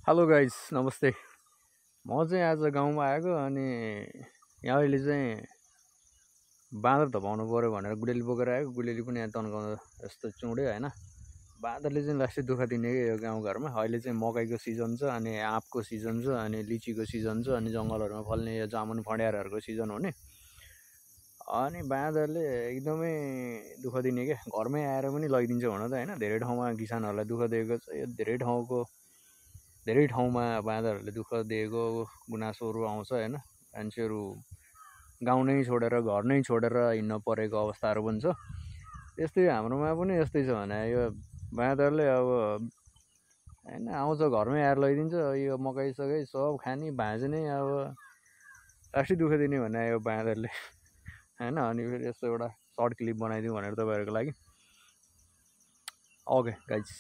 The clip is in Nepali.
हेलो गाइस नमस्ते। म चाहिँ आज गाउँमा आएको अनि यहाँ अहिले चाहिँ बाँदर धपाउनु पऱ्यो भनेर गुडेली बोकेर आएको। गुडेली पनि यहाँ तन्काउँदा यस्तो चुँड्यो होइन। बाँदरले चाहिँ लास्टै दुःख दिने कि यो गाउँघरमा। अहिले चाहिँ मकैको सिजन छ अनि आँपको सिजन छ अनि लिचीको सिजन छ अनि जङ्गलहरूमा फल्ने यो जामुन फँड्यारहरूको सिजन हुने। अनि बाँदरले एकदमै दुःख दिने क्या, घरमै आएर पनि लैदिन्छ हुन त होइन। धेरै ठाउँमा किसानहरूलाई दुःख दिएको छ। यो धेरै ठाउँमा बाँदरहरूले दुःख दिएको गुनासोहरू आउँछ होइन। मान्छेहरू गाउँ नै छोडेर घर नै छोडेर हिँड्न परेको अवस्थाहरू पनि छ। त्यस्तै हाम्रोमा पनि यस्तै छ भने यो बाँदरले अब होइन आउँछ घरमै आएर लैदिन्छ। यो मकैसकै सब खाने भाँच्ने अब लास्टै दुःख दिने भने यो बाँदरले होइन। अनि फेरि यस्तो एउटा सर्ट क्लिप बनाइदिउँ भनेर तपाईँहरूको लागि। Okay guys.